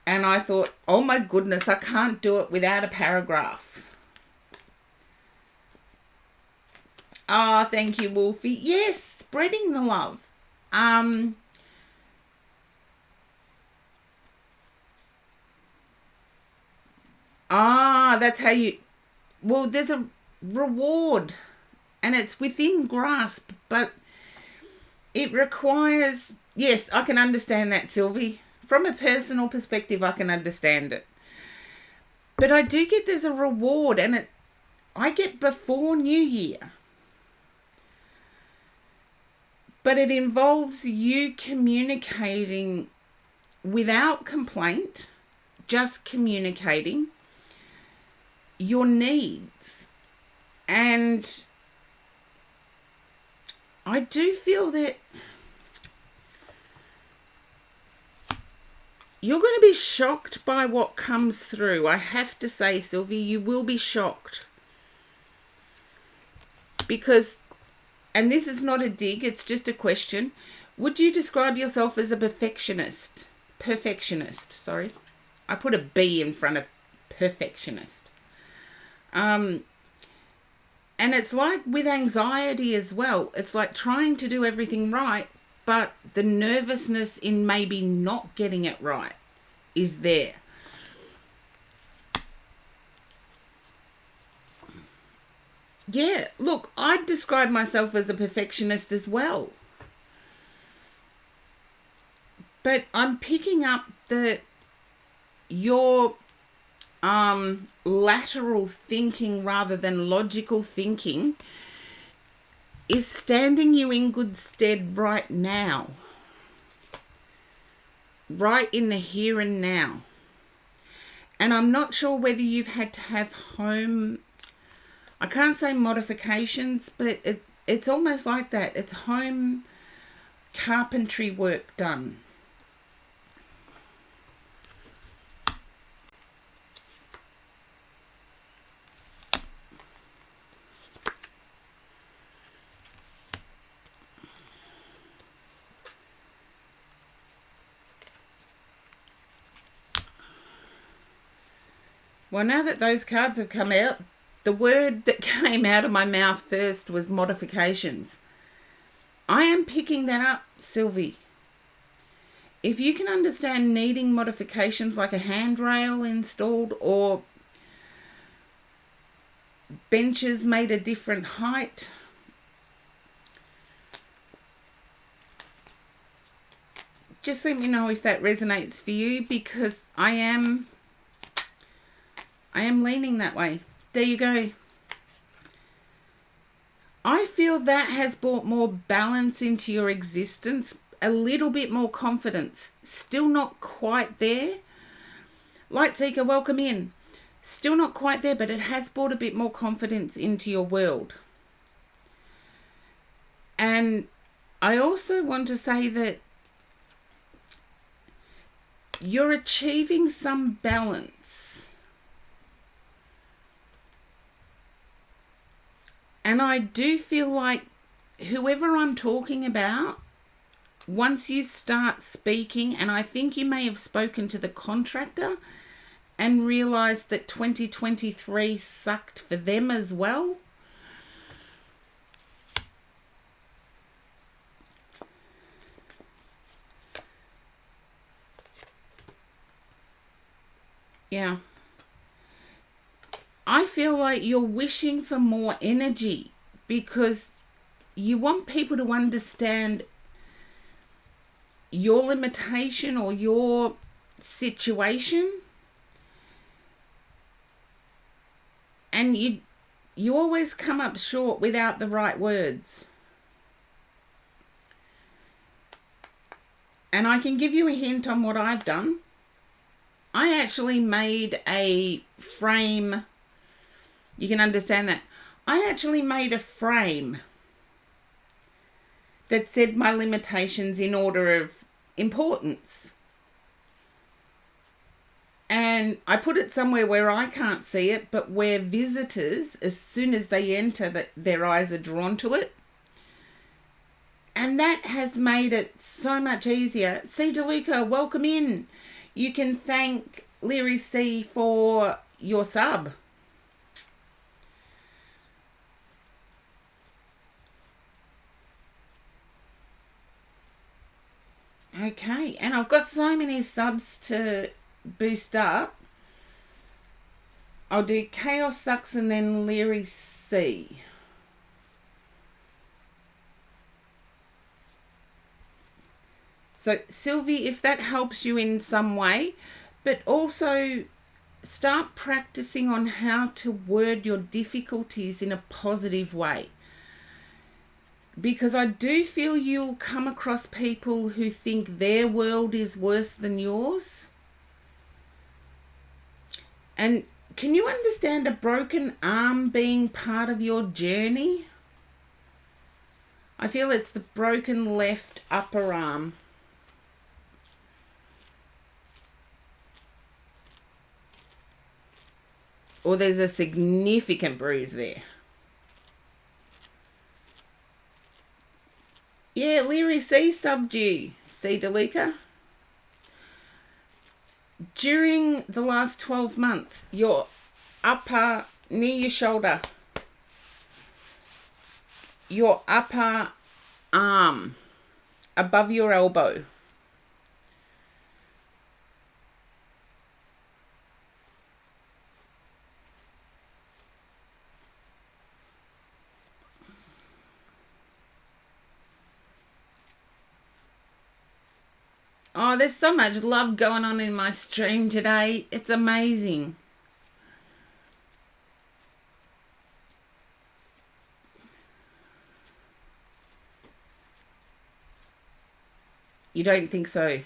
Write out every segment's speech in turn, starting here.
And I thought, oh my goodness, I can't do it without a paragraph. Oh, thank you, Wolfie. Yes, spreading the love. That's how you... Well, there's a reward, and it's within grasp, but it requires... Yes, I can understand that, Sylvie. From a personal perspective, I can understand it. But I do get there's a reward, and I get before New Year. But it involves you communicating without complaint, just communicating your needs. And I do feel that you're going to be shocked by what comes through. I have to say, Sylvie, you will be shocked. Because, and this is not a dig, it's just a question. Would you describe yourself as a perfectionist? Perfectionist, sorry. I put a B in front of perfectionist. And it's like with anxiety as well. It's like trying to do everything right, but the nervousness in maybe not getting it right is there. Yeah, look, I'd describe myself as a perfectionist as well. But I'm picking up that your lateral thinking rather than logical thinking is standing you in good stead right now. Right in the here and now. And I'm not sure whether you've had to have home... I can't say modifications, but it's almost like that. It's home carpentry work done. Well, now that those cards have come out, the word that came out of my mouth first was modifications. I am picking that up, Sylvie. If you can understand needing modifications like a handrail installed or benches made a different height, just let me know if that resonates for you, because I am leaning that way. There you go. I feel that has brought more balance into your existence, a little bit more confidence. Still not quite there. Light Seeker, welcome in. Still not quite there, but it has brought a bit more confidence into your world. And I also want to say that you're achieving some balance. And I do feel like whoever I'm talking about, once you start speaking, and I think you may have spoken to the contractor and realised that 2023 sucked for them as well. Yeah. I feel like you're wishing for more energy because you want people to understand your limitation or your situation, and you always come up short without the right words. And I can give you a hint on what I've done. I actually made a frame. You can understand that. I actually made a frame that said my limitations in order of importance. And I put it somewhere where I can't see it, but where visitors, as soon as they enter, their eyes are drawn to it. And that has made it so much easier. See, DeLuca, welcome in. You can thank Leary C for your sub. Okay, and I've got so many subs to boost up. I'll do Chaos Sucks and then Leary C. So, Sylvie, if that helps you in some way, but also start practicing on how to word your difficulties in a positive way. Because I do feel you'll come across people who think their world is worse than yours. And can you understand a broken arm being part of your journey? I feel it's the broken left upper arm. Or there's a significant bruise there. Yeah, Leary C subbed you, C. Delika. During the last 12 months, your upper, near your shoulder, your upper arm, above your elbow, oh, there's so much love going on in my stream today. It's amazing. You don't think so?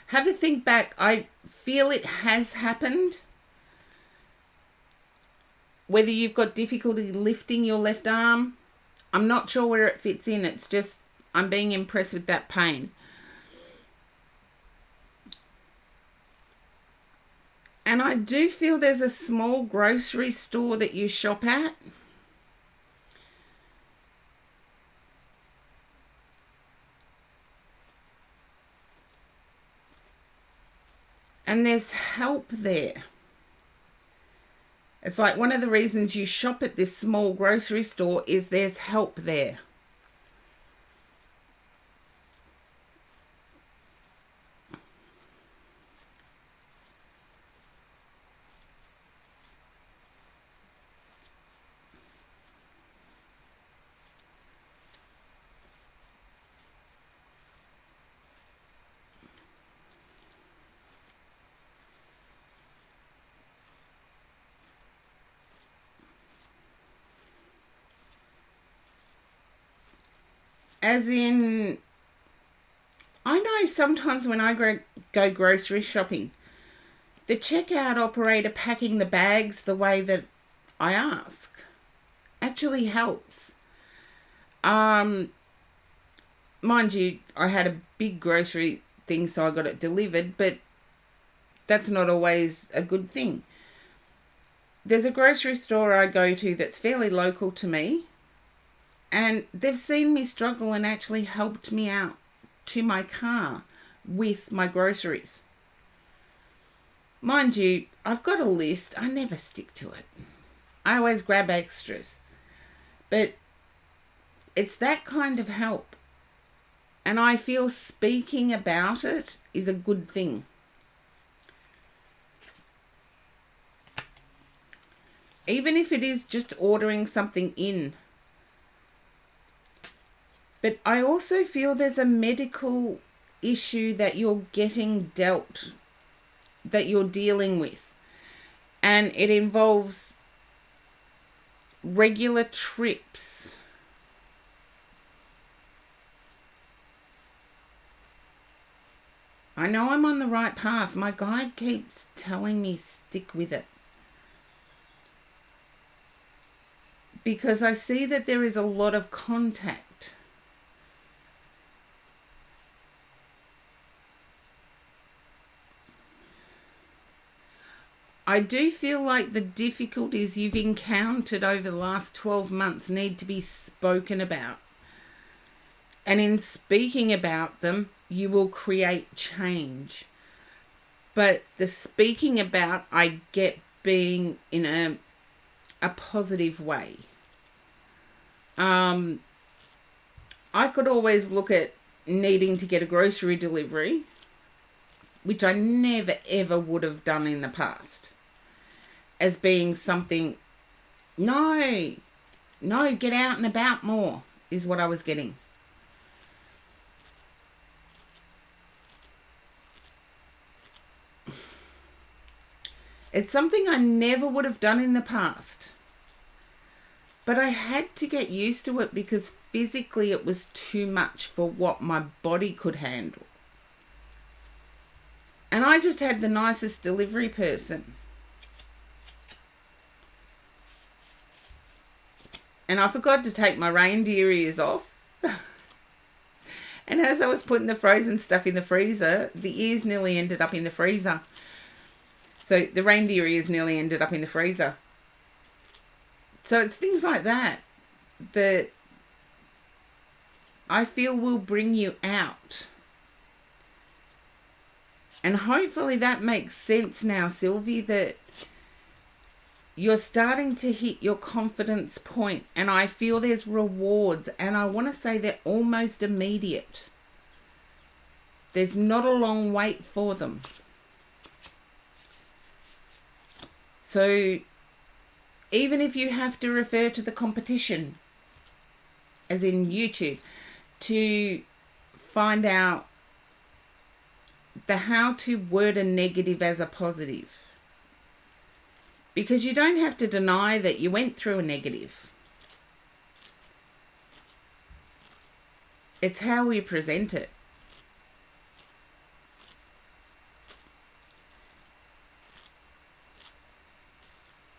Have a think back. I feel it has happened. Whether you've got difficulty lifting your left arm, I'm not sure where it fits in. It's just, I'm being impressed with that pain. And I do feel there's a small grocery store that you shop at. And there's help there. It's like one of the reasons you shop at this small grocery store is there's help there. As in, I know sometimes when I go grocery shopping, the checkout operator packing the bags the way that I ask actually helps. Mind you, I had a big grocery thing, so I got it delivered, but that's not always a good thing. There's a grocery store I go to that's fairly local to me, and they've seen me struggle and actually helped me out to my car with my groceries. Mind you, I've got a list. I never stick to it. I always grab extras. But it's that kind of help. And I feel speaking about it is a good thing. Even if it is just ordering something in. But I also feel there's a medical issue that you're getting dealt, that you're dealing with. And it involves regular trips. I know I'm on the right path. My guide keeps telling me stick with it. Because I see that there is a lot of contact. I do feel like the difficulties you've encountered over the last 12 months need to be spoken about. And in speaking about them, you will create change. But the speaking about, I get being in a positive way. I could always look at needing to get a grocery delivery, which I never ever would have done in the past, as being something, no, get out and about more, is what I was getting. It's something I never would have done in the past. But I had to get used to it because physically it was too much for what my body could handle. And I just had the nicest delivery person. And I forgot to take my reindeer ears off. And as I was putting the frozen stuff in the freezer, the ears nearly ended up in the freezer. So the reindeer ears nearly ended up in the freezer. So it's things like that that I feel will bring you out. And hopefully that makes sense now, Sylvie, that you're starting to hit your confidence point, and I feel there's rewards, and I want to say they're almost immediate. There's not a long wait for them. So even if you have to refer to the competition, as in YouTube, to find out how to word a negative as a positive. Because you don't have to deny that you went through a negative. It's how we present it.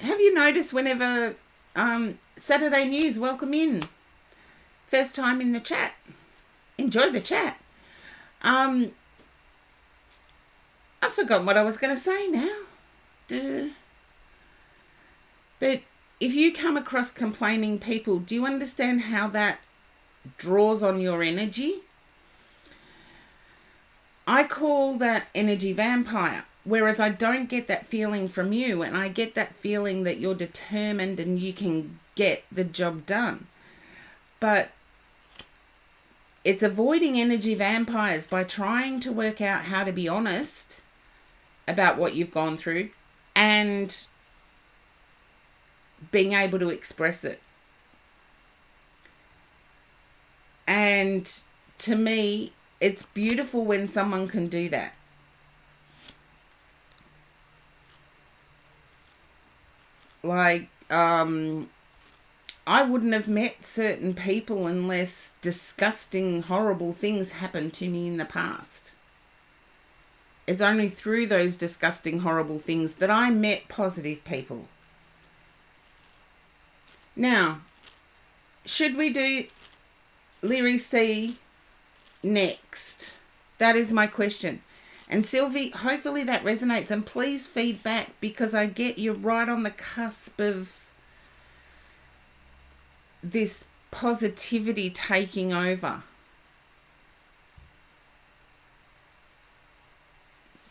Have you noticed whenever Saturday News welcome in, first time in the chat, enjoy the chat. I've forgotten what I was going to say now. But if you come across complaining people, do you understand how that draws on your energy? I call that energy vampire. Whereas I don't get that feeling from you, and I get that feeling that you're determined and you can get the job done. But it's avoiding energy vampires by trying to work out how to be honest about what you've gone through and being able to express it. And to me, it's beautiful when someone can do that. Like, I wouldn't have met certain people unless disgusting, horrible things happened to me in the past. It's only through those disgusting, horrible things that I met positive people. Now, should we do Leary C next? That is my question. And Sylvie, hopefully that resonates, and please feed back, because I get you're right on the cusp of this positivity taking over.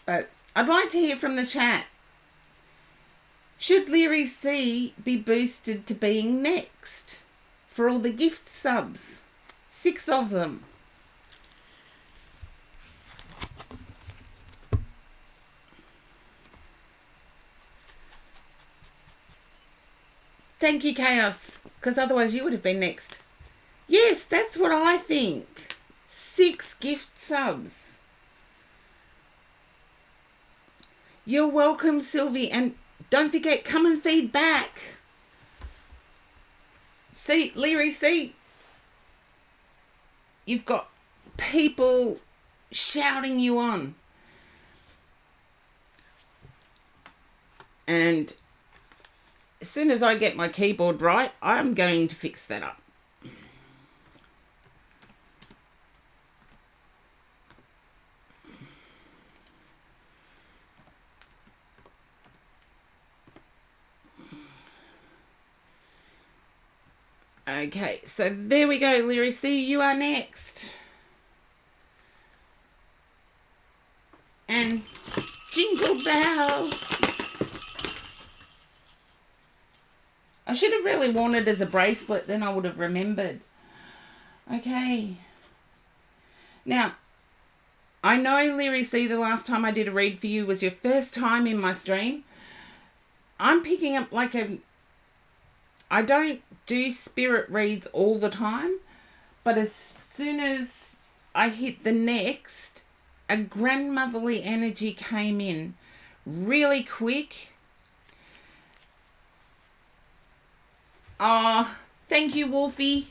But I'd like to hear from the chat. Should Leary C be boosted to being next for all the gift subs? 6 of them. Thank you, Chaos, because otherwise you would have been next. Yes, that's what I think. 6 gift subs. You're welcome, Sylvie, and don't forget, come and feed back. See, Leary, see, you've got people shouting you on. And as soon as I get my keyboard right, I'm going to fix that up. Okay, so there we go, Leary C. You are next. And jingle little bell. I should have really worn it as a bracelet, then I would have remembered. Okay. Now, I know, Leary C, the last time I did a read for you was your first time in my stream. I'm picking up like I don't do spirit reads all the time, but as soon as I hit the next, a grandmotherly energy came in really quick. Oh, thank you, Wolfie.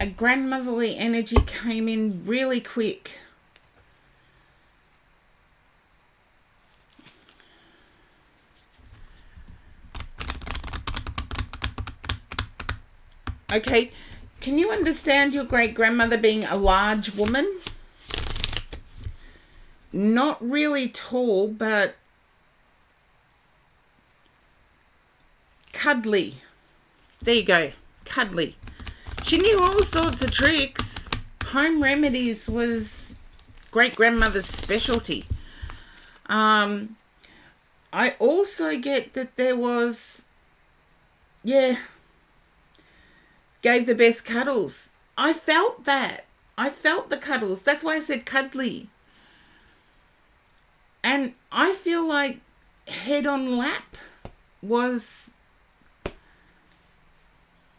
A grandmotherly energy came in really quick. Okay, can you understand your great-grandmother being a large woman? Not really tall, but cuddly. There you go, cuddly. She knew all sorts of tricks. Home remedies was great-grandmother's specialty. I also get that there was, gave the best cuddles. I felt that. I felt the cuddles. That's why I said cuddly. And I feel like head on lap was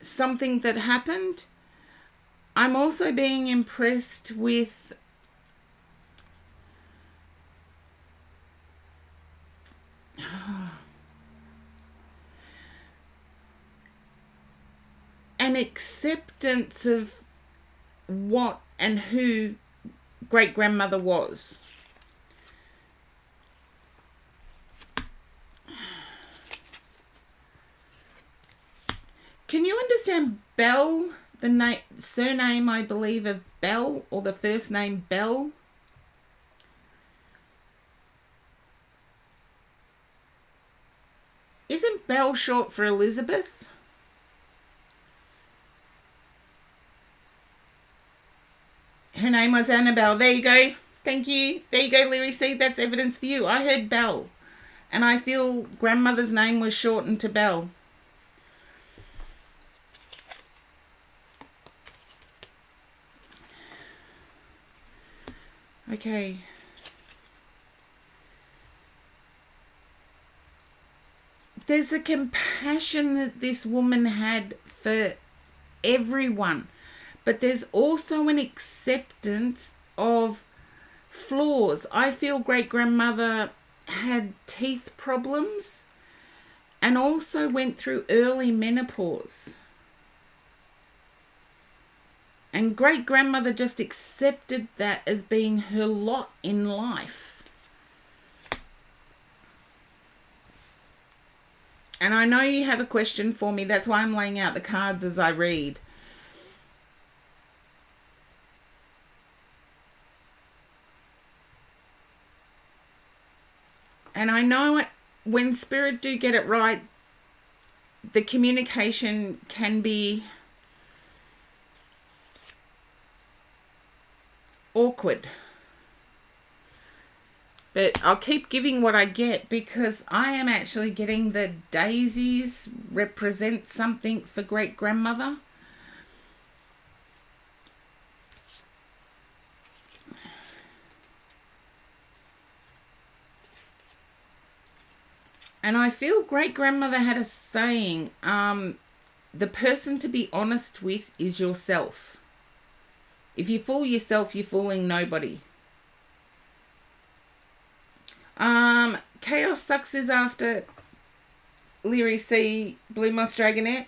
something that happened. I'm also being impressed with an acceptance of what and who great-grandmother was. Can you understand Bell, the surname, I believe, of Bell, or the first name Bell? Isn't Bell short for Elizabeth? Her name was Annabelle. There you go. Thank you. There you go, Leary C. That's evidence for you. I heard Bell. And I feel grandmother's name was shortened to Bell. Okay. There's a compassion that this woman had for everyone. But there's also an acceptance of flaws. I feel great-grandmother had teeth problems and also went through early menopause. And great-grandmother just accepted that as being her lot in life. And I know you have a question for me. That's why I'm laying out the cards as I read. And I know when spirit do get it right, the communication can be awkward. But I'll keep giving what I get because I am actually getting the daisies represent something for great-grandmother. And I feel great-grandmother had a saying, the person to be honest with is yourself. If you fool yourself, you're fooling nobody. Chaos Sucks is after Leary C. Blue Moss Dragonette.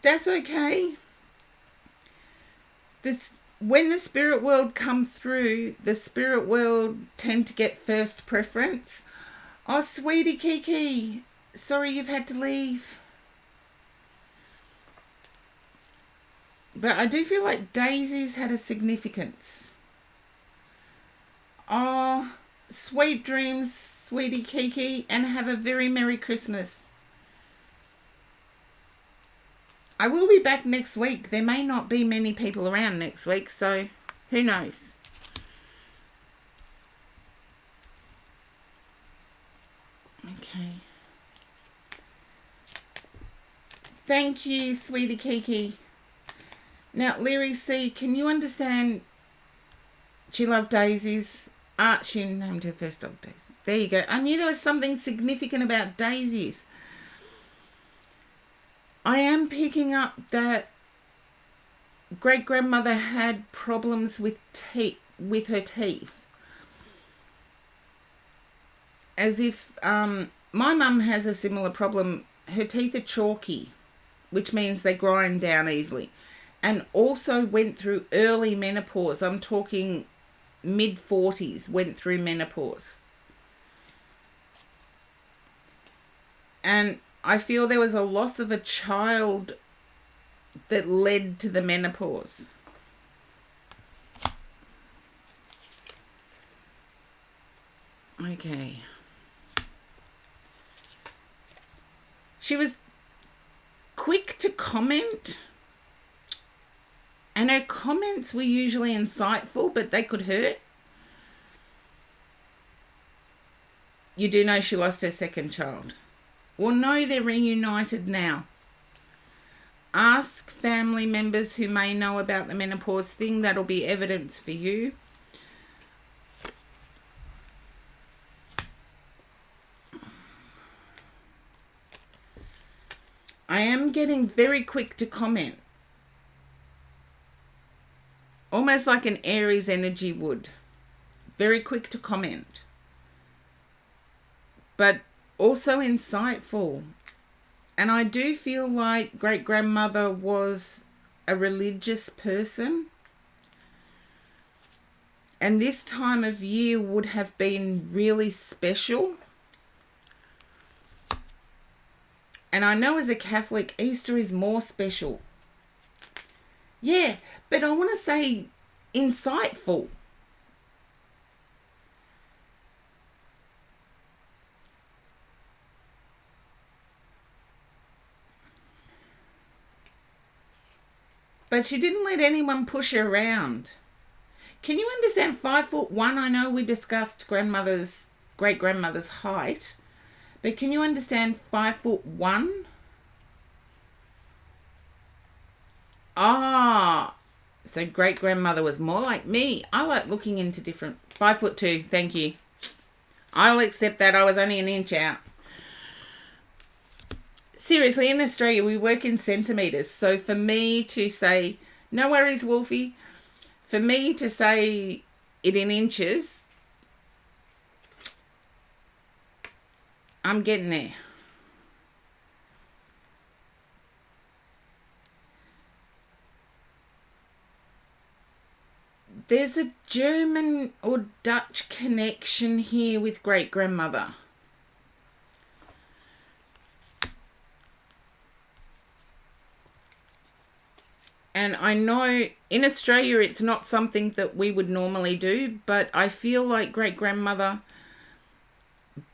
That's okay. When the spirit world come through, the spirit world tend to get first preference. Oh, sweetie Kiki, sorry you've had to leave. But I do feel like daisies had a significance. Oh, sweet dreams, sweetie Kiki, and have a very Merry Christmas. I will be back next week. There may not be many people around next week, so who knows? Okay. Thank you, sweetie Kiki. Now, Leary C., can you understand she loved daisies? She named her first dog Daisy. There you go. I knew there was something significant about daisies. I am picking up that great-grandmother had problems with her teeth. As if my mum has a similar problem. Her teeth are chalky, which means they grind down easily. And also went through early menopause. I'm talking mid-40s, went through menopause. And I feel there was a loss of a child that led to the menopause. Okay. She was quick to comment, and her comments were usually insightful, but they could hurt. You do know she lost her second child. Well, no, they're reunited now. Ask family members who may know about the menopause thing. That'll be evidence for you. I am getting very quick to comment. Almost like an Aries energy would. Very quick to comment. But also insightful. And I do feel like great-grandmother was a religious person. And this time of year would have been really special. And I know as a Catholic, Easter is more special. Yeah, but I want to say insightful. But she didn't let anyone push her around. Can you understand 5'1"? I know we discussed great-grandmother's height. But can you understand 5'1"? So great-grandmother was more like me. I like looking into different... 5'2", thank you. I'll accept that. I was only an inch out. Seriously, in Australia, we work in centimetres. So for me to say, no worries, Wolfie, for me to say it in inches, I'm getting there. There's a German or Dutch connection here with great-grandmother. And I know in Australia it's not something that we would normally do, but I feel like great-grandmother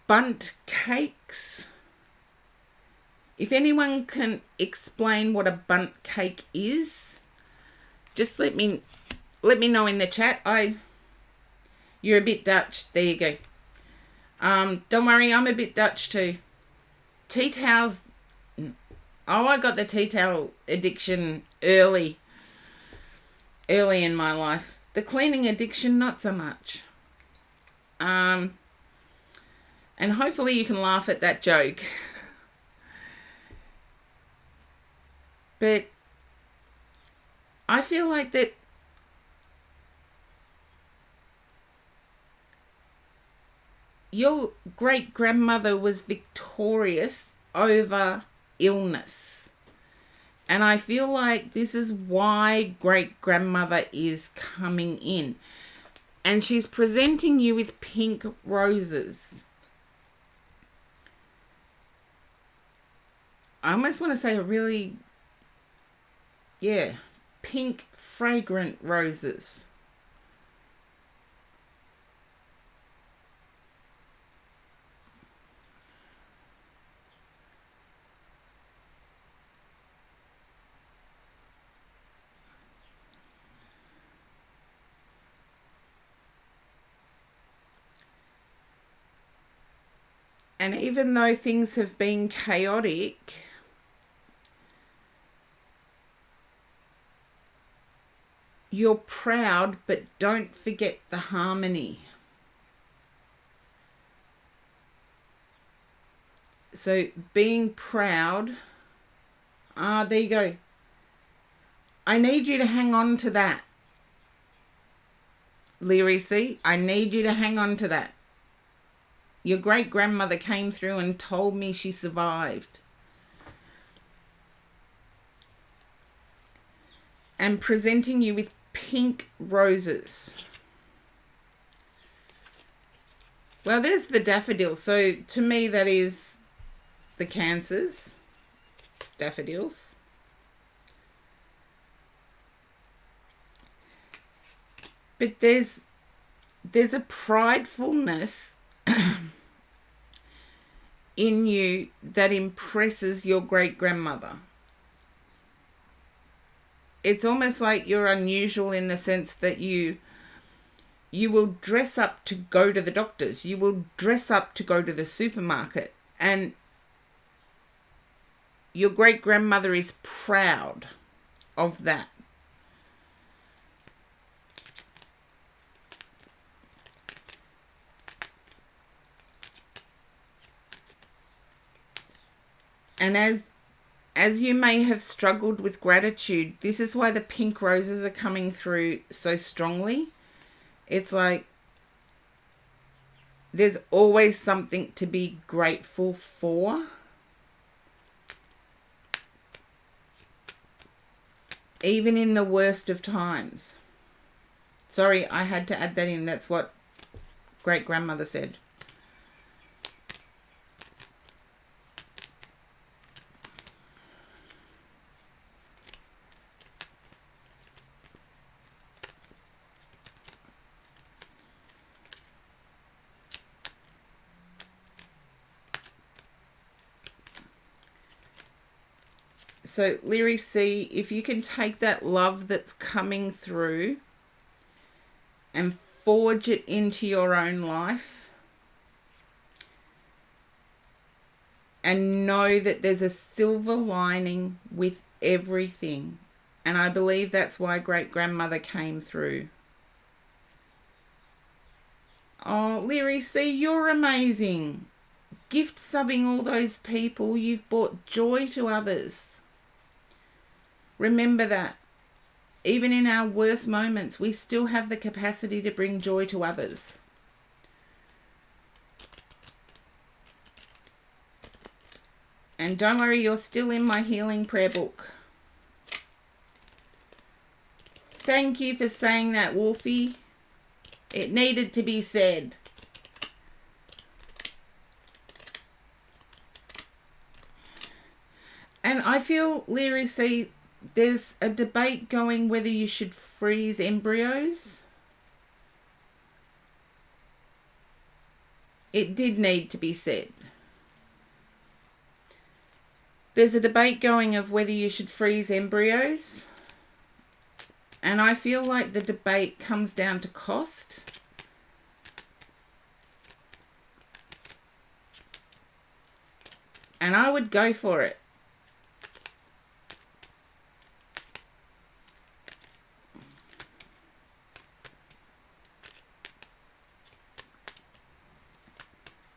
bunt cakes. If anyone can explain what a bunt cake is, just let me know in the chat. You're a bit Dutch. There you go. Don't worry, I'm a bit Dutch too. Tea towels. Oh, I got the tea towel addiction early in my life. The cleaning addiction, not so much. And hopefully you can laugh at that joke. But I feel like that your great-grandmother was victorious over illness. And I feel like this is why great-grandmother is coming in. And she's presenting you with pink roses. I almost want to say pink fragrant roses. And even though things have been chaotic, you're proud, but don't forget the harmony. So being proud, there you go. I need you to hang on to that. Leary C, I need you to hang on to that. Your great-grandmother came through and told me she survived. And presenting you with pink roses. Well, there's the daffodils. So to me, that is the Cancers. Daffodils. But there's a pridefulness in you that impresses your great-grandmother. It's almost like you're unusual in the sense that you will dress up to go to the doctors. You will dress up to go to the supermarket. And your great-grandmother is proud of that. And as you may have struggled with gratitude, this is why the pink roses are coming through so strongly. It's like there's always something to be grateful for. Even in the worst of times. Sorry, I had to add that in. That's what great-grandmother said. So, Leary C, if you can take that love that's coming through and forge it into your own life and know that there's a silver lining with everything. And I believe that's why great-grandmother came through. Oh, Leary C, you're amazing. Gift subbing all those people. You've brought joy to others. Remember that. Even in our worst moments, we still have the capacity to bring joy to others. And don't worry, you're still in my healing prayer book. Thank you for saying that, Wolfie. It needed to be said. And I feel, Leary C, there's a debate going whether you should freeze embryos. It did need to be said. There's a debate going of whether you should freeze embryos. And I feel like the debate comes down to cost. And I would go for it.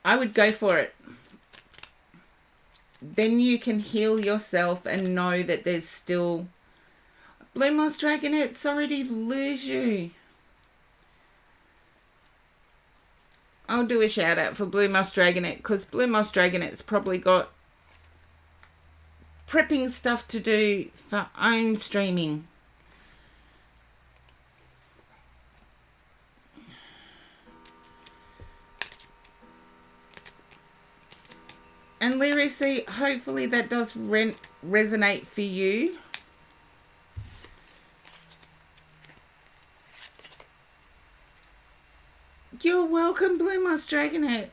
I would go for it. Then you can heal yourself and know that there's still... Blue Moss Dragonette, sorry to lose you. I'll do a shout out for Blue Moss Dragonette because Blue Moss Dragonette's probably got prepping stuff to do for own streaming. And Leary C, hopefully that does resonate for you. You're welcome, Blue Moss Dragonette.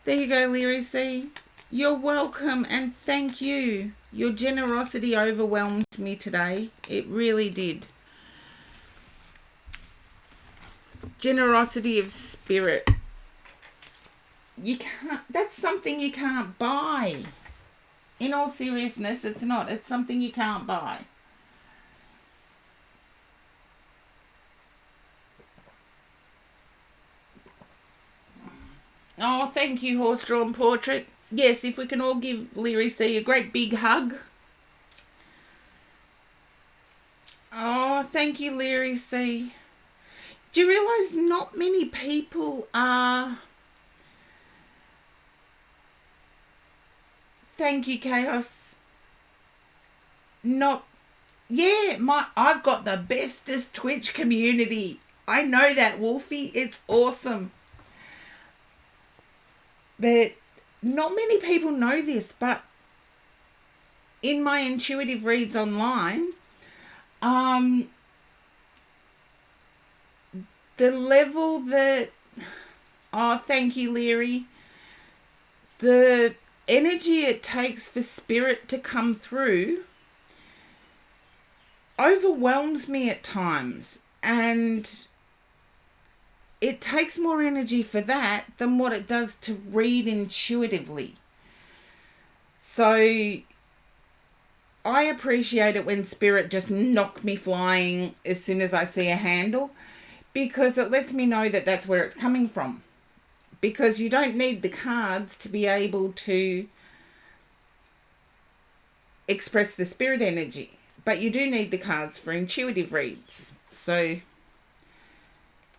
There you go, Leary C. You're welcome and thank you. Your generosity overwhelmed me today. It really did. Generosity of spirit. you can't, that's something you can't buy. In all seriousness, it's not. It's something you can't buy. Oh, thank you, Horse-Drawn Portrait. Yes, if we can all give Leary C a great big hug. Oh, thank you, Leary C. Do you realise not many people are... Thank you, Chaos. Not... Yeah, I've got the bestest Twitch community. I know that, Wolfie. It's awesome. But not many people know this, but in my intuitive reads online, the level that... Oh, thank you, Leary. The energy it takes for spirit to come through overwhelms me at times, and it takes more energy for that than what it does to read intuitively. So I appreciate it when spirit just knock me flying as soon as I see a handle, because it lets me know that that's where it's coming from. Because you don't need the cards to be able to express the spirit energy, but you do need the cards for intuitive reads. So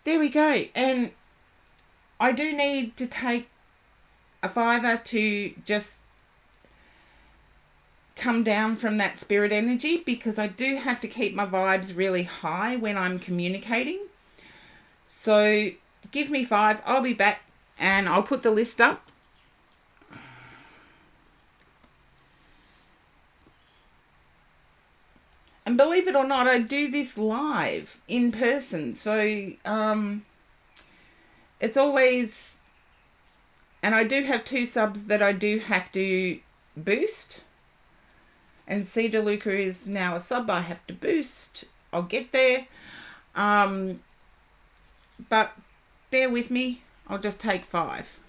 there we go. And I do need to take a $5 to just come down from that spirit energy, because I do have to keep my vibes really high when I'm communicating. So give me 5. I'll be back and I'll put the list up. And believe it or not, I do this live in person. So it's always... And I do have 2 subs that I do have to boost. And C. DeLuca is now a sub I have to boost. I'll get there. But bear with me. I'll just take 5.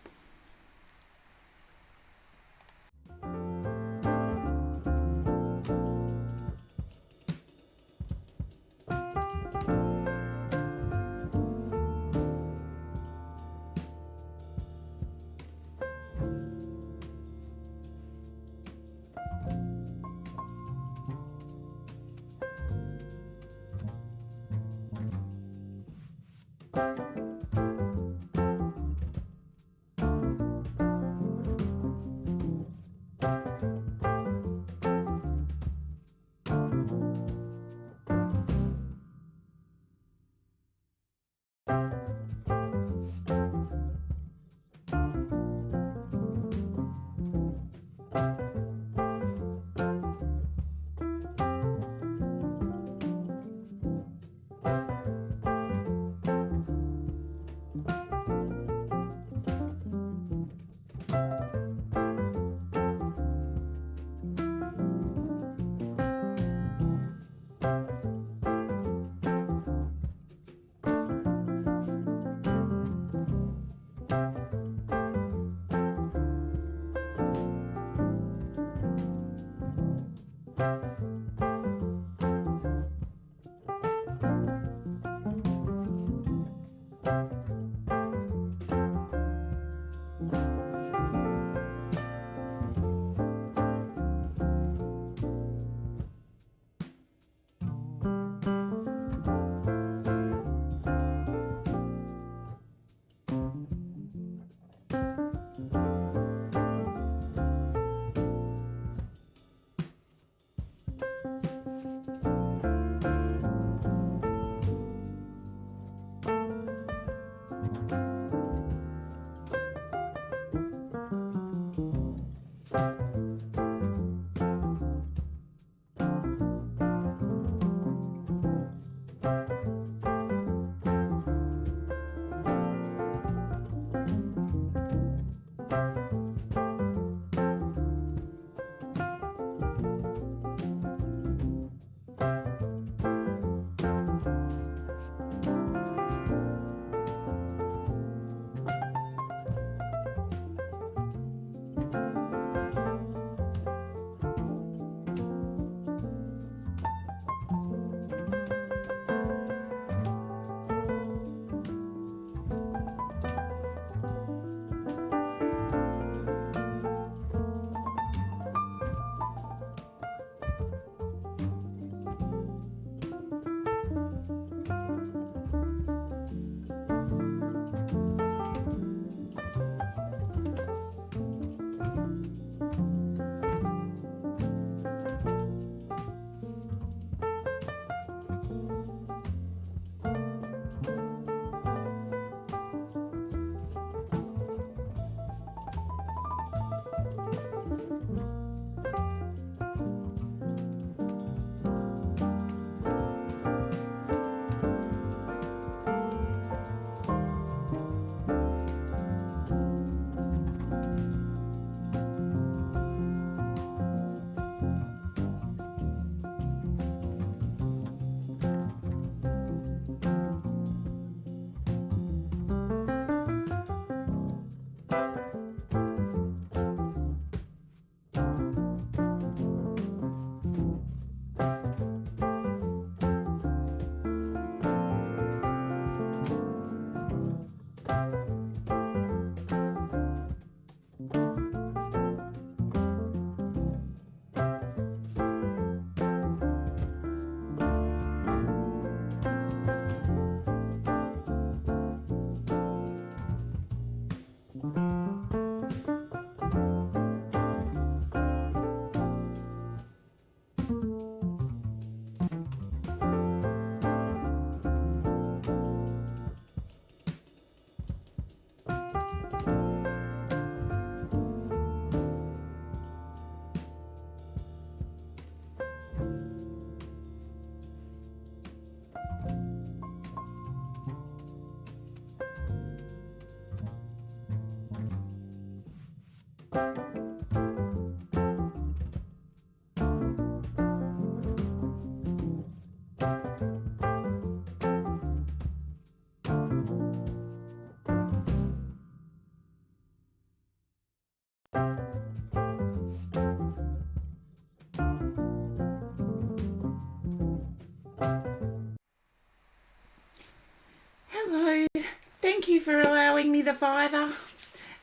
Thank you for allowing me the $5.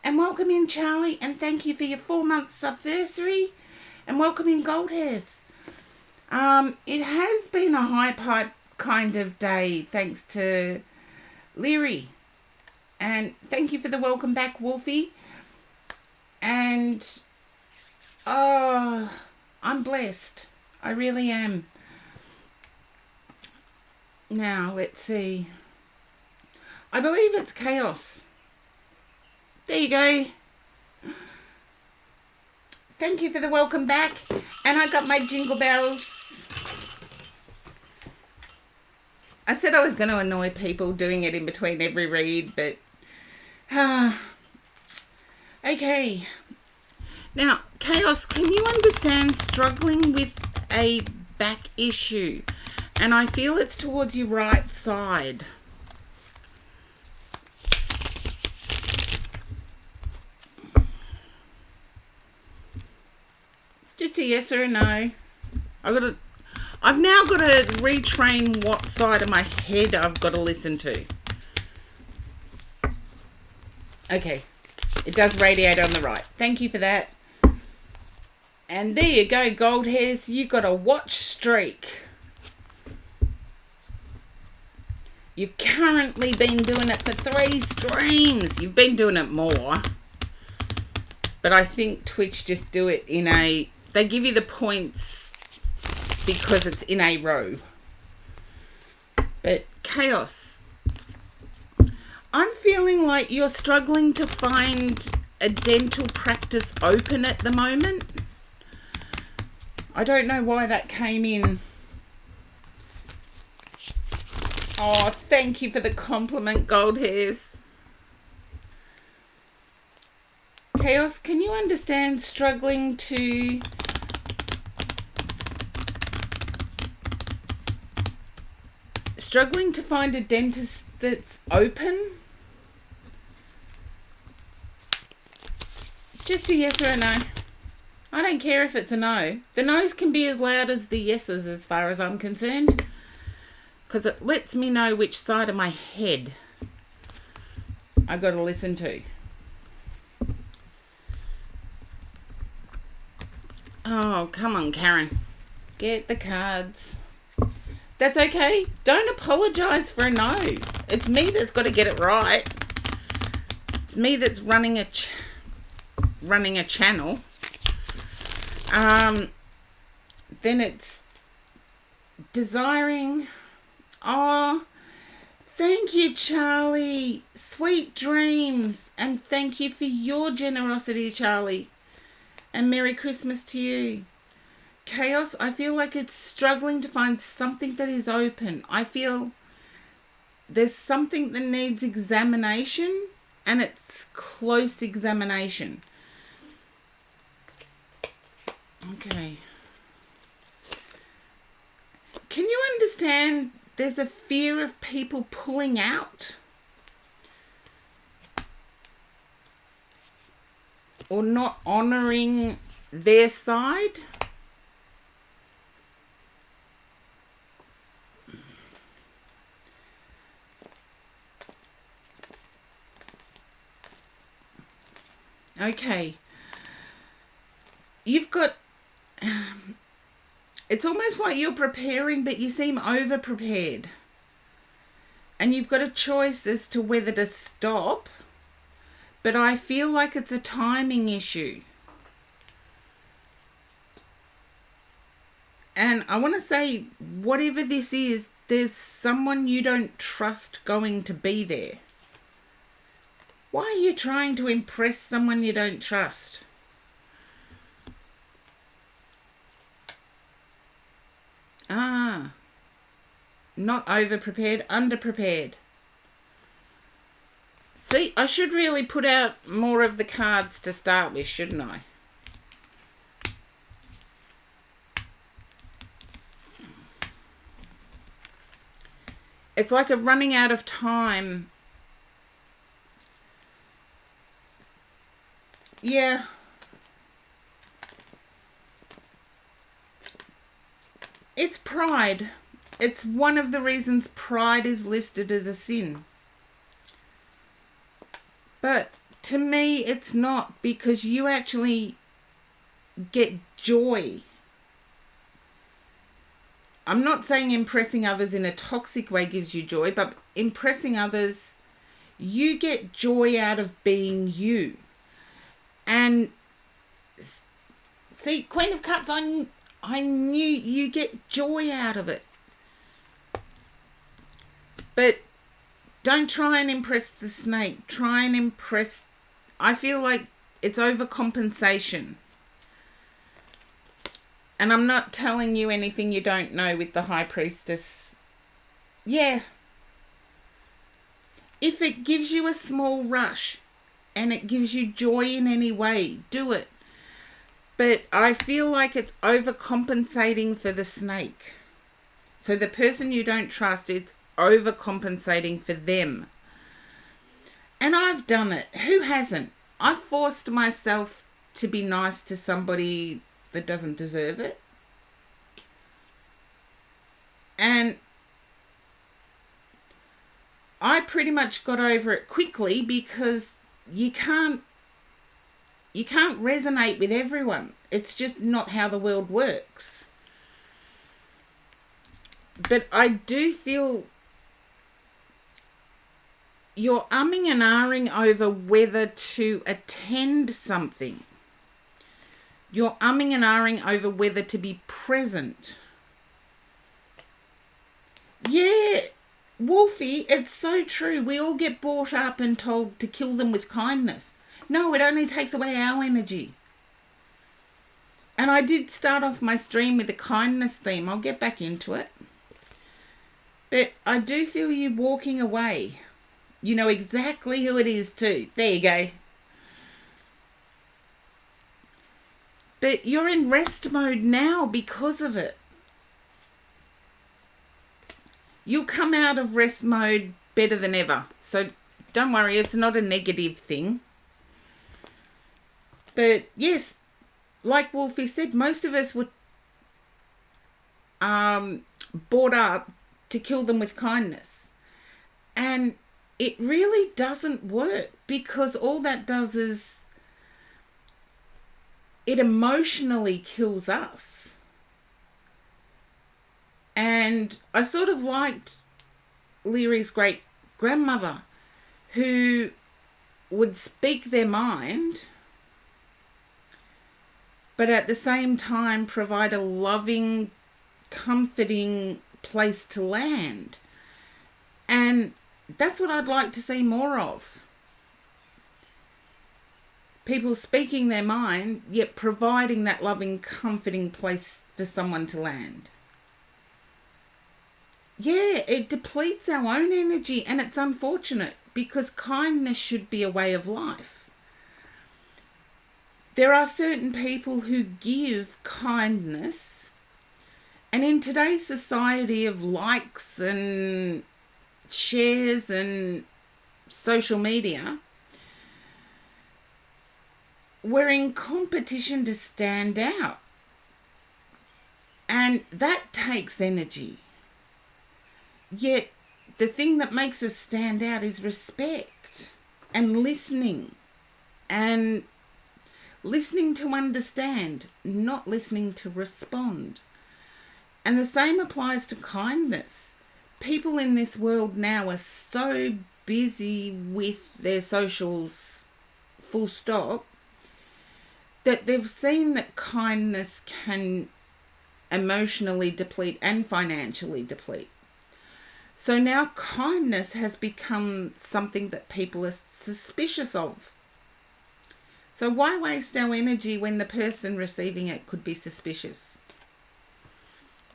And welcome in, Charlie. And thank you for your 4-month subversary. And welcome in, Gold Hairs. It has been a high pipe kind of day, thanks to Leary. And thank you for the welcome back, Wolfie. And, oh, I'm blessed. I really am. Now, let's see. I believe it's chaos. There you go. Thank you for the welcome back. And I got my jingle bells. I said I was going to annoy people doing it in between every read, but... okay. Now, Chaos, can you understand struggling with a back issue? And I feel it's towards your right side. Just a yes or a no. I've now got to retrain what side of my head I've got to listen to. Okay. It does radiate on the right. Thank you for that. And there you go, Gold Hairs. You got a watch streak. You've currently been doing it for 3 streams. You've been doing it more. But I think Twitch just do it in a... They give you the points because it's in a row. But Chaos, I'm feeling like you're struggling to find a dental practice open at the moment. I don't know why that came in. Oh, thank you for the compliment, Gold Hairs. Chaos, can you understand struggling to find a dentist that's open? Just a yes or a no. I don't care if it's a no. The no's can be as loud as the yeses as far as I'm concerned, because it lets me know which side of my head I got to listen to. Oh, come on, Karen. Get the cards. That's okay. Don't apologise for a no. It's me that's got to get it right. It's me that's running a channel. Then it's desiring. Oh, thank you, Charlie. Sweet dreams. And thank you for your generosity, Charlie. And Merry Christmas to you. Chaos, I feel like it's struggling to find something that is open. I feel there's something that needs examination, and it's close examination. Okay. Can you understand there's a fear of people pulling out? Or not honouring their side? Okay. You've got... It's almost like you're preparing, but you seem over-prepared. And you've got a choice as to whether to stop, but I feel like it's a timing issue. And I want to say, whatever this is, there's someone you don't trust going to be there. Why are you trying to impress someone you don't trust? Not over-prepared, under-prepared. See, I should really put out more of the cards to start with, shouldn't I? It's like a running out of time. Yeah. It's pride. It's one of the reasons pride is listed as a sin. But to me, it's not, because you actually get joy. I'm not saying impressing others in a toxic way gives you joy, but impressing others, you get joy out of being you. And see, Queen of Cups, I knew you get joy out of it. But don't try and impress the snake. Try and impress... I feel like it's overcompensation. And I'm not telling you anything you don't know with the High Priestess. Yeah. If it gives you a small rush and it gives you joy in any way, do it. But I feel like it's overcompensating for the snake. So the person you don't trust, it's overcompensating for them. And I've done it. Who hasn't? I've forced myself to be nice to somebody that doesn't deserve it. And I pretty much got over it quickly, because you can't resonate with everyone. It's just not how the world works. But I do feel you're umming and ahhing over whether to attend something. You're umming and ahhing over whether to be present. Yeah, Wolfie, it's so true. We all get brought up and told to kill them with kindness. No, it only takes away our energy. And I did start off my stream with a kindness theme. I'll get back into it. But I do feel you walking away. You know exactly who it is too. There you go. But you're in rest mode now because of it. You'll come out of rest mode better than ever. So don't worry, it's not a negative thing. But yes, like Wolfie said, most of us were brought up to kill them with kindness. And it really doesn't work, because all that does is it emotionally kills us. And I sort of liked Leary's great grandmother, who would speak their mind, but at the same time provide a loving, comforting place to land. And that's what I'd like to see more of. People speaking their mind, yet providing that loving, comforting place for someone to land. Yeah, it depletes our own energy, and it's unfortunate, because kindness should be a way of life. There are certain people who give kindness, and in today's society of likes and shares and social media, we're in competition to stand out. And that takes energy. Yet the thing that makes us stand out is respect and listening. And listening to understand, not listening to respond. And the same applies to kindness. People in this world now are so busy with their socials, full stop, that they've seen that kindness can emotionally deplete and financially deplete. So now kindness has become something that people are suspicious of. So why waste our energy when the person receiving it could be suspicious?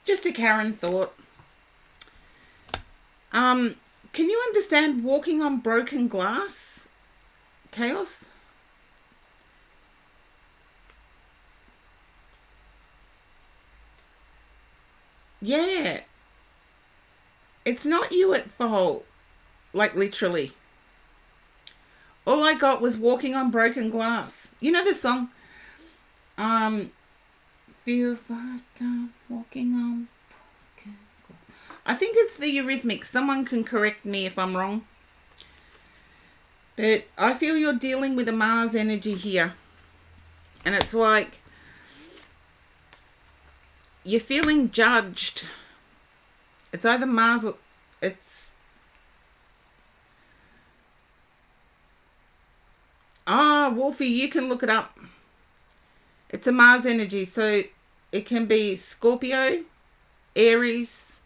Just a Karen thought. Can you understand walking on broken glass? Chaos? Yeah. It's not you at fault. Like literally. All I got was walking on broken glass. You know the song? Feels like I'm walking on broken glass. I think it's the Eurythmics. Someone can correct me if I'm wrong. But I feel you're dealing with a Mars energy here. And it's like you're feeling judged. It's either Mars or it's... Wolfie, you can look it up. It's a Mars energy. So it can be Scorpio, Aries,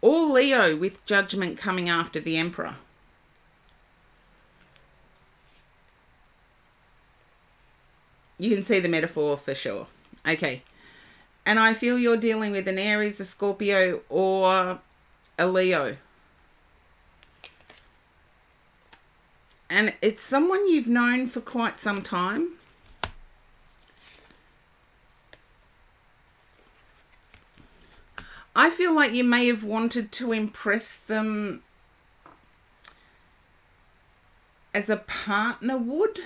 or Leo with judgment coming after the Emperor. You can see the metaphor for sure. Okay. And I feel you're dealing with an Aries, a Scorpio, or a Leo. And it's someone you've known for quite some time. I feel like you may have wanted to impress them as a partner would.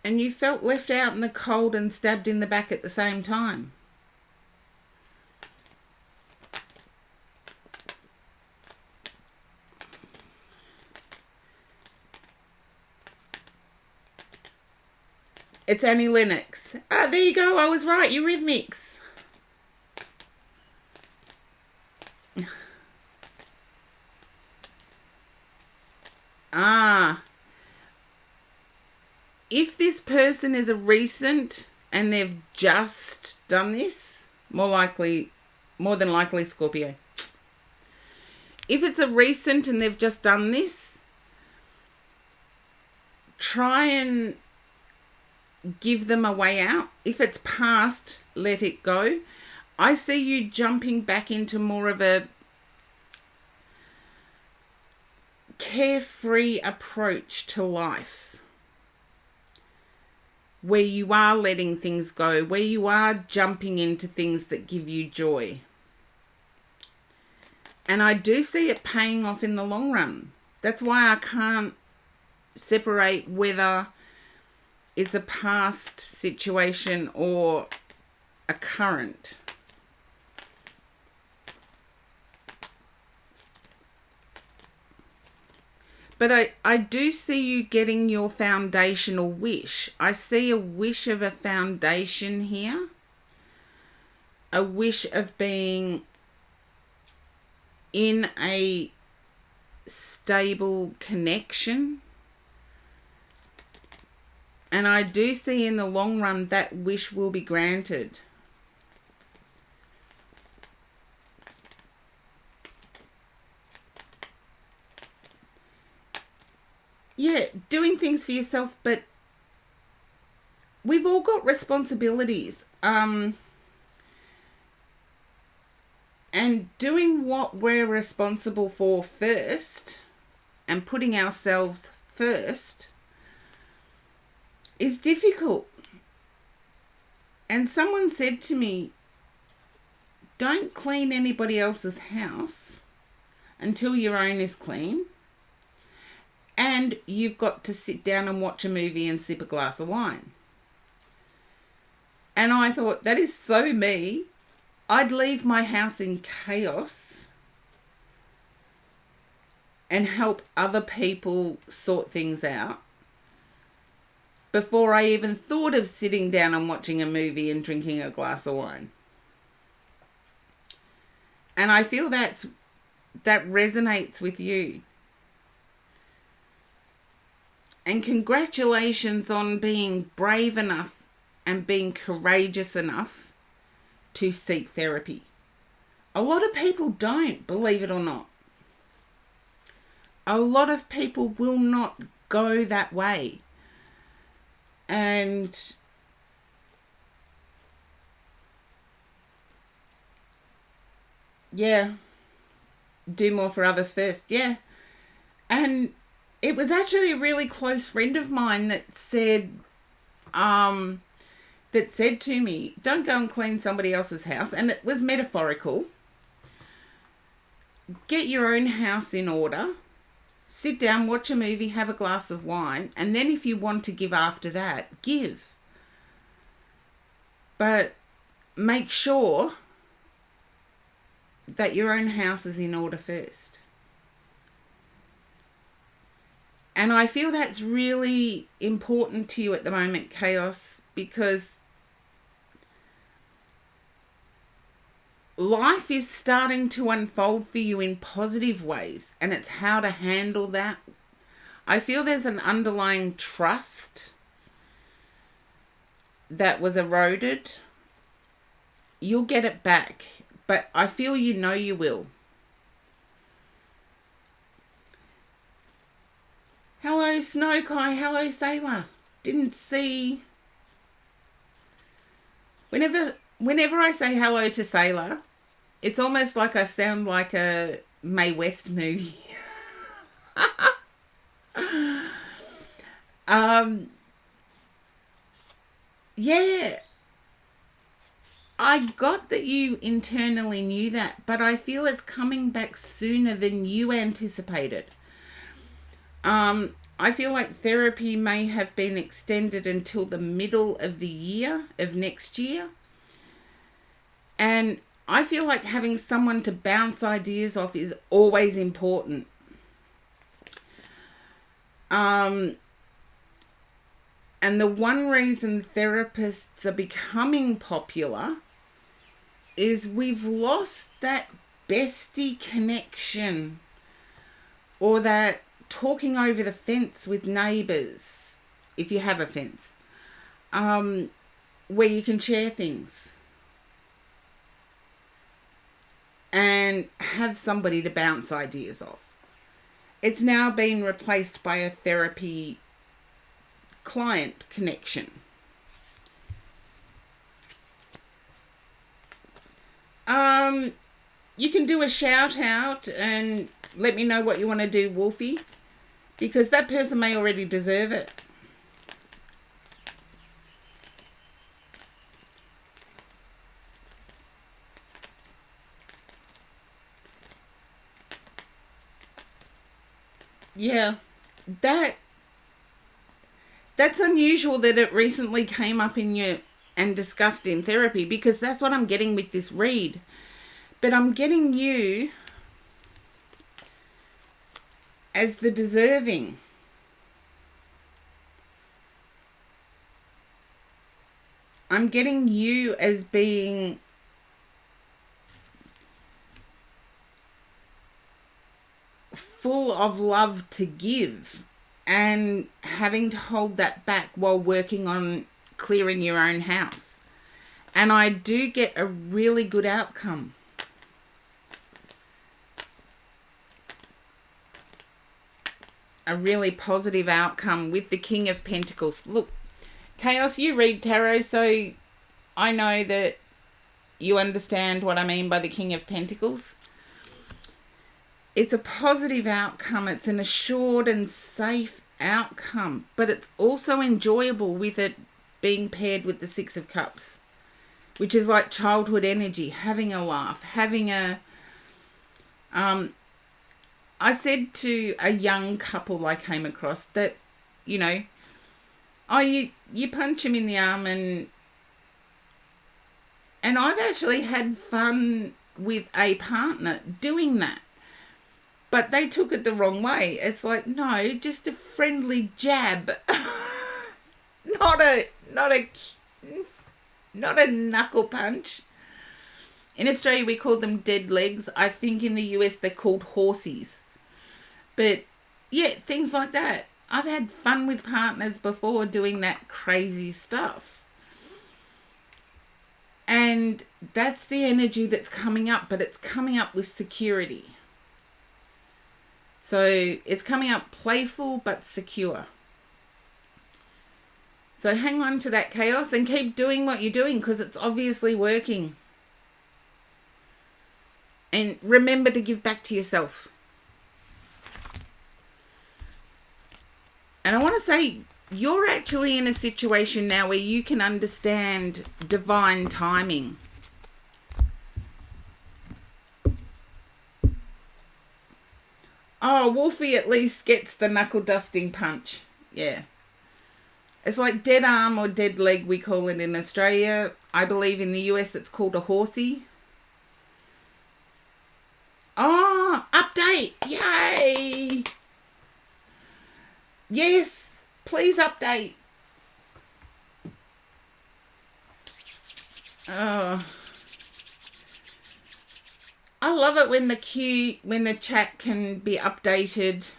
And you felt left out in the cold and stabbed in the back at the same time. It's Annie Lennox. There you go. I was right. Eurythmics. If this person is a recent and they've just done this, more than likely Scorpio. If it's a recent and they've just done this, try and give them a way out. If it's past, let it go. I see you jumping back into more of a carefree approach to life, where you are letting things go, where you are jumping into things that give you joy. And I do see it paying off in the long run. That's why I can't separate whether it's a past situation or a current. But I do see you getting your foundational wish. I see a wish of a foundation here. A wish of being in a stable connection. And I do see in the long run that wish will be granted. Yeah, doing things for yourself, but we've all got responsibilities. And doing what we're responsible for first and putting ourselves first is difficult. And someone said to me, don't clean anybody else's house until your own is clean. And you've got to sit down and watch a movie and sip a glass of wine. And I thought, that is so me. I'd leave my house in chaos and help other people sort things out before I even thought of sitting down and watching a movie and drinking a glass of wine. And I feel that resonates with you. And congratulations on being brave enough and being courageous enough to seek therapy. A lot of people don't, believe it or not. A lot of people will not go that way. And yeah, do more for others first. Yeah. And it was actually a really close friend of mine that said to me, don't go and clean somebody else's house. And it was metaphorical. Get your own house in order. Sit down, watch a movie, have a glass of wine. And then if you want to give after that, give. But make sure that your own house is in order first. And I feel that's really important to you at the moment, Chaos, because life is starting to unfold for you in positive ways, and it's how to handle that. I feel there's an underlying trust that was eroded. You'll get it back, but I feel you know you will. Hello, Snowkai. Hello, Sailor. Didn't see. Whenever I say hello to Sailor, it's almost like I sound like a Mae West movie. Yeah, I got that you internally knew that, but I feel it's coming back sooner than you anticipated. I feel like therapy may have been extended until the middle of the year, of next year. And I feel like having someone to bounce ideas off is always important. And the one reason therapists are becoming popular is we've lost that bestie connection, or that talking over the fence with neighbours, if you have a fence, where you can share things and have somebody to bounce ideas off. It's now been replaced by a therapy client connection. You can do a shout out and let me know what you want to do, Wolfie, because that person may already deserve it. Yeah, that's unusual that it recently came up in you and discussed in therapy, because that's what I'm getting with this read. But I'm getting you as the deserving. I'm getting you as being full of love to give, and having to hold that back while working on clearing your own house. And I do get a really good outcome. A really positive outcome with the King of Pentacles. Look, Chaos, you read tarot, so I know that you understand what I mean by the King of Pentacles. It's a positive outcome. It's an assured and safe outcome, but it's also enjoyable with it being paired with the Six of Cups, which is like childhood energy, having a laugh, having a... I said to a young couple I came across that, you know, you punch him in the arm, and I've actually had fun with a partner doing that. But they took it the wrong way. It's like, no, just a friendly jab. not a knuckle punch. In Australia, we call them dead legs. I think in the US, they're called horsies. But yeah, things like that. I've had fun with partners before doing that crazy stuff. And that's the energy that's coming up, but it's coming up with security. So it's coming up playful but secure. So hang on to that, Chaos, and keep doing what you're doing, because it's obviously working. And remember to give back to yourself. And I want to say, you're actually in a situation now where you can understand divine timing. Oh, Wolfie at least gets the knuckle dusting punch. Yeah. It's like dead arm or dead leg, we call it in Australia. I believe in the US it's called a horsey. Oh, update. Yay. Yes, please update. Oh. I love it when the chat can be updated.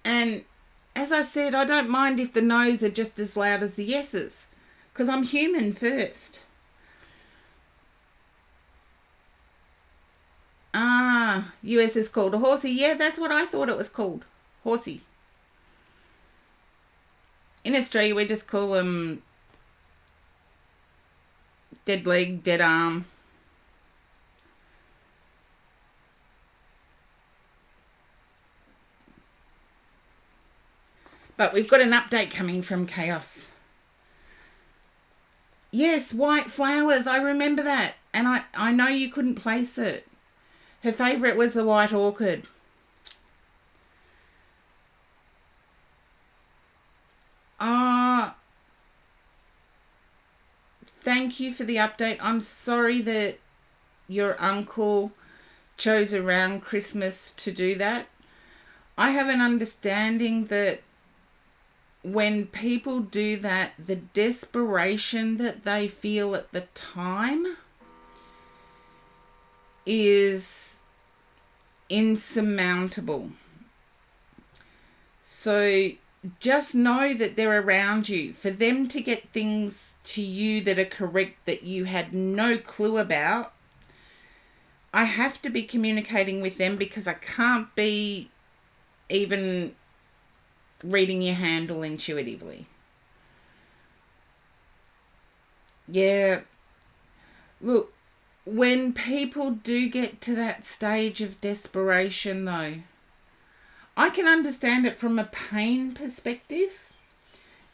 And as I said, I don't mind if the no's are just as loud as the yeses, because I'm human first. US is called a horsey. Yeah, that's what I thought it was called. Horsey. In Australia, we just call them dead leg, dead arm. But we've got an update coming from Chaos. Yes, white flowers. I remember that. And I know you couldn't place it. Her favourite was the white orchid. Thank you for the update. I'm sorry that your uncle chose around Christmas to do that. I have an understanding that when people do that, the desperation that they feel at the time is insurmountable. So just know that they're around you. For them to get things to you that are correct that you had no clue about, I have to be communicating with them, because I can't be even reading your handle intuitively. Yeah. Look, when people do get to that stage of desperation, though, I can understand it from a pain perspective.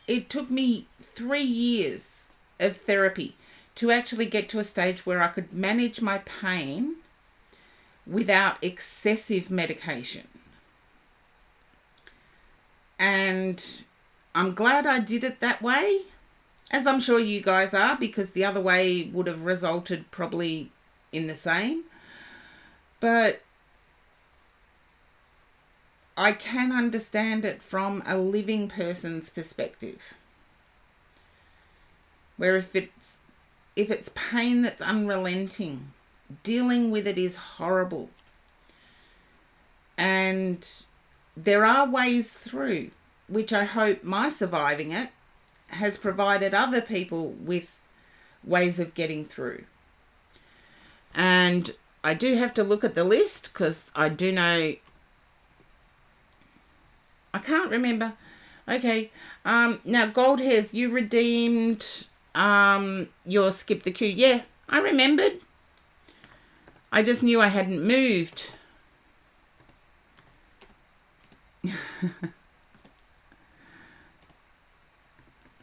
It took me 3 years of therapy to actually get to a stage where I could manage my pain without excessive medication. And I'm glad I did it that way, as I'm sure you guys are, because the other way would have resulted probably in the same. But I can understand it from a living person's perspective. Where if it's pain that's unrelenting, dealing with it is horrible. And there are ways through, which I hope my surviving it has provided other people with ways of getting through. And I do have to look at the list, because I do know, I can't remember. Okay. Now, Gold Hairs, you redeemed your Skip the Queue. Yeah, I remembered. I just knew I hadn't moved.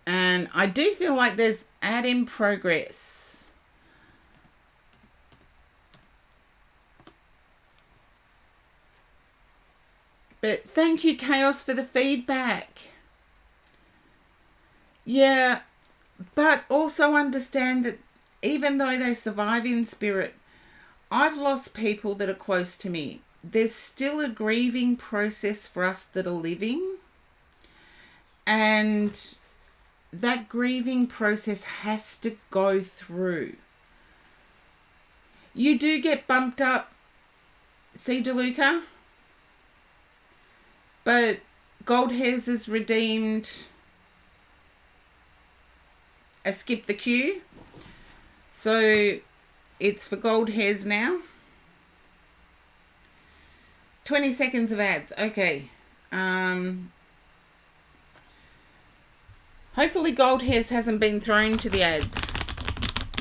And I do feel like there's ad in progress. But thank you, Chaos, for the feedback. Yeah, but also understand that even though they survive in spirit, I've lost people that are close to me. There's still a grieving process for us that are living. And that grieving process has to go through. You do get bumped up, see, DeLuca? But Gold Hairs is redeemed a Skip the Queue. So it's for Gold Hairs now. 20 seconds of ads. Okay. Hopefully Gold Hairs hasn't been thrown to the ads.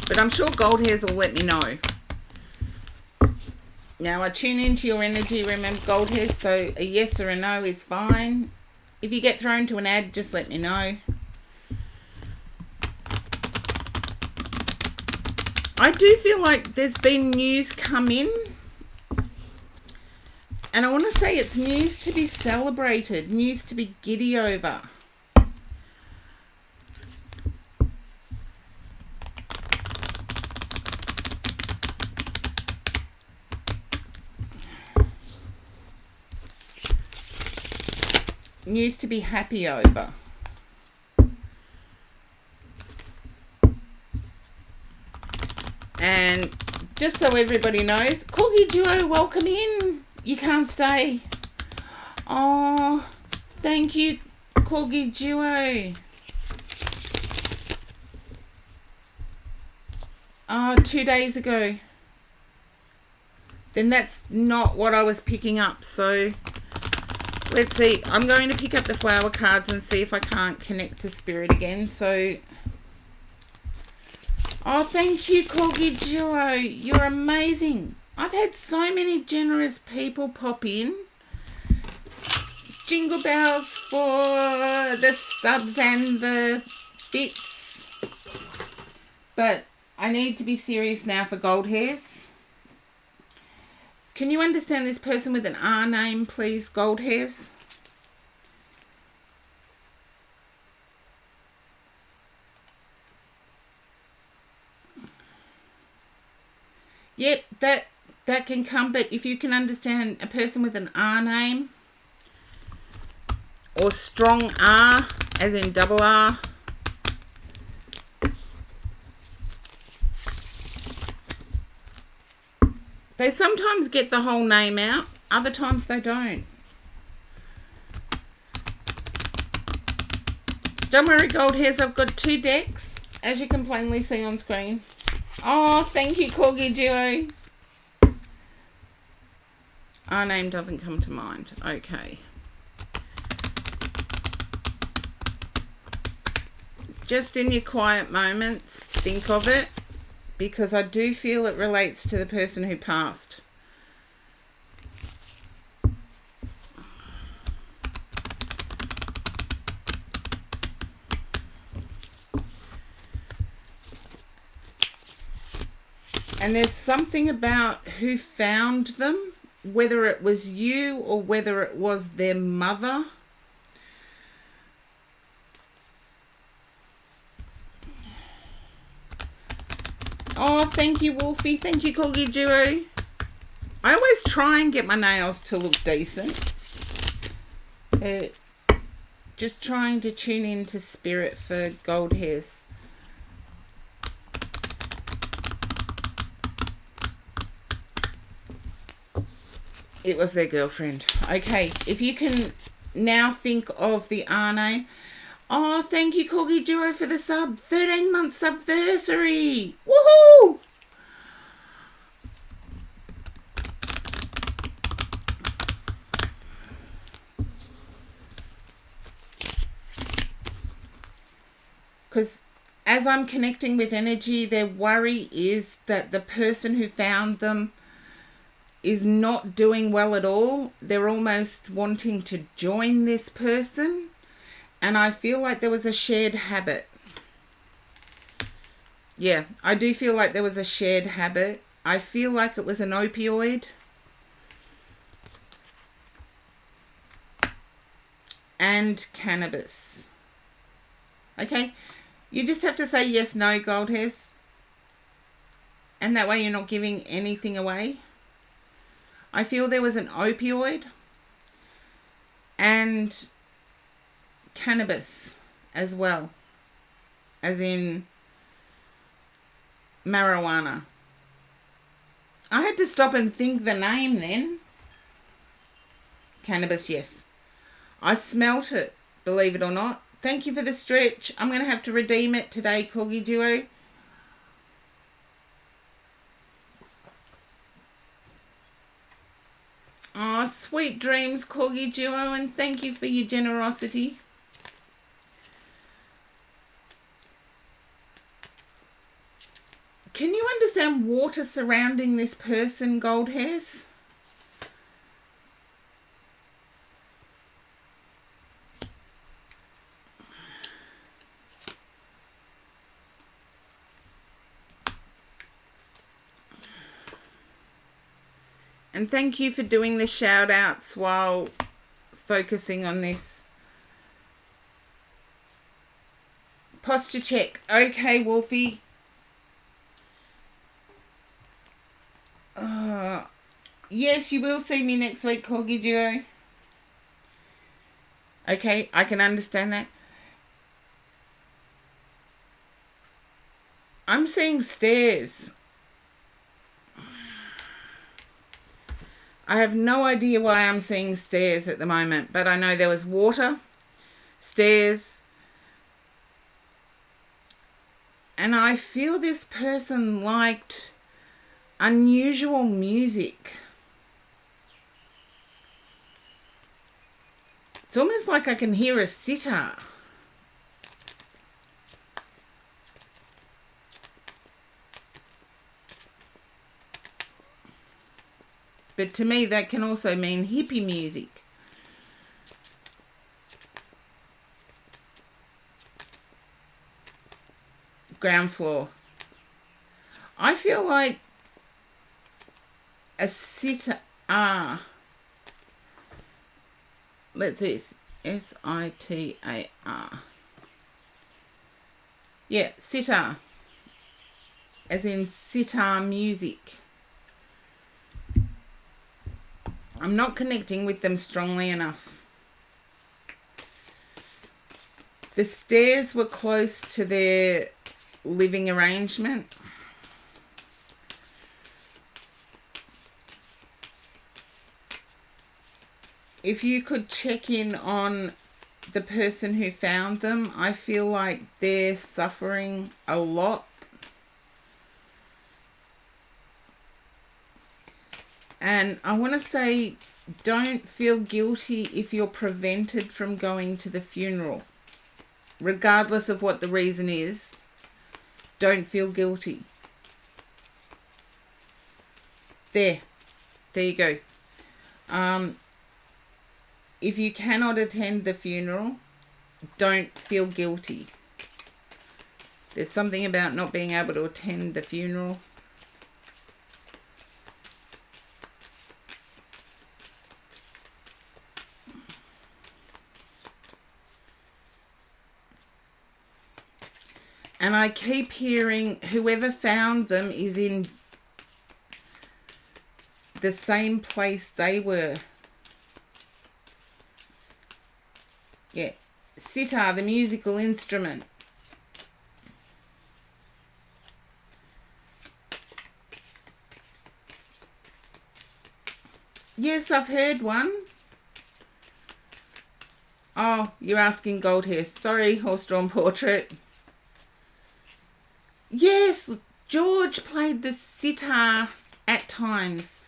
But I'm sure Gold Hairs will let me know. Now I tune into your energy, remember, Gold Hairs, so a yes or a no is fine. If you get thrown to an ad, just let me know. I do feel like there's been news come in. And I want to say it's news to be celebrated, news to be giddy over. News to be happy over. And just so everybody knows, Corgi Duo, welcome in. You can't stay. Oh, thank you, Corgi Duo. 2 days ago. Then that's not what I was picking up. So let's see. I'm going to pick up the flower cards and see if I can't connect to spirit again. So, oh, thank you, Corgi Duo. You're amazing. I've had so many generous people pop in. Jingle bells for the subs and the bits. But I need to be serious now for gold hairs. Can you understand this person with an R name, please, gold hairs? Yep, that can come, but if you can understand a person with an R name or strong R, as in double R, they sometimes get the whole name out, other times they don't. Don't worry, gold hairs, I've got 2 decks, as you can plainly see on screen. Oh, thank you, Corgi Duo. Our name doesn't come to mind. Okay. Just in your quiet moments, think of it, because I do feel it relates to the person who passed. And there's something about who found them, whether it was you or whether it was their mother. Oh, thank you, Wolfie. Thank you, Corgi Duo. I always try and get my nails to look decent. Just trying to tune into spirit for gold hairs. It was their girlfriend. Okay, if you can now think of the R name. Oh, thank you, Corgi Duo, for the sub. 13-month subversary. Woohoo! Because as I'm connecting with energy, their worry is that the person who found them is not doing well at all. They're almost wanting to join this person. And I feel like there was a shared habit. Yeah, I do feel like there was a shared habit. I feel like it was an opioid. And cannabis. Okay? You just have to say yes, no, gold hairs. And that way you're not giving anything away. I feel there was an opioid and cannabis as well, as in marijuana. I had to stop and think the name then. Cannabis, yes. I smelt it, believe it or not. Thank you for the stretch. I'm going to have to redeem it today, Corgi Duo. Oh, sweet dreams, Corgi Duo, and thank you for your generosity. Can you understand water surrounding this person, gold hairs? And thank you for doing the shout outs while focusing on this. Posture check. Okay, Wolfie. Yes, you will see me next week, Corgi Duo. Okay, I can understand that. I'm seeing stairs. I have no idea why I'm seeing stairs at the moment, but I know there was water, stairs, and I feel this person liked unusual music. It's almost like I can hear a sitar. But to me, that can also mean hippie music. Ground floor. I feel like a sitar. Let's see. S-I-T-A-R. Yeah, sitar. As in sitar music. I'm not connecting with them strongly enough. The stairs were close to their living arrangement. If you could check in on the person who found them, I feel like they're suffering a lot. And I want to say, don't feel guilty if you're prevented from going to the funeral. Regardless of what the reason is, don't feel guilty. There you go. If you cannot attend the funeral, don't feel guilty. There's something about not being able to attend the funeral. And I keep hearing whoever found them is in the same place they were. Yeah. Sitar, the musical instrument. Yes, I've heard one. Oh, you're asking gold hair. Sorry, horse-drawn portrait. Yes, George played the sitar at times.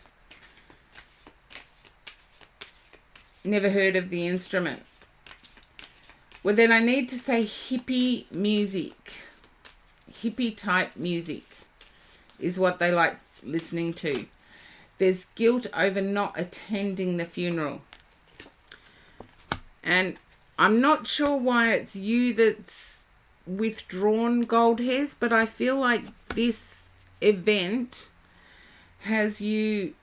Never heard of the instrument. Well, then I need to say hippie music. Hippie type music is what they like listening to. There's guilt over not attending the funeral. And I'm not sure why it's you that's withdrawn, gold hairs, but I feel like this event has you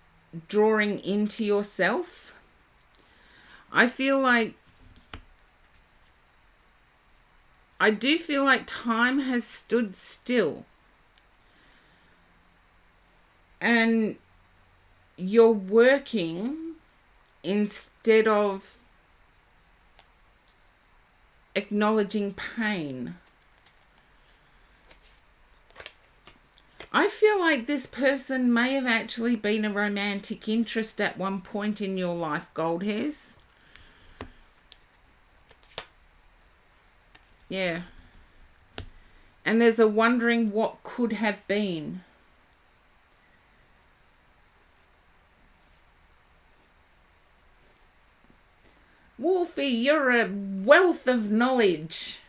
drawing into yourself. I do feel like time has stood still and you're working instead of acknowledging pain. I feel like this person may have actually been a romantic interest at one point in your life, gold hairs. Yeah. And there's a wondering what could have been. Wolfie, you're a wealth of knowledge.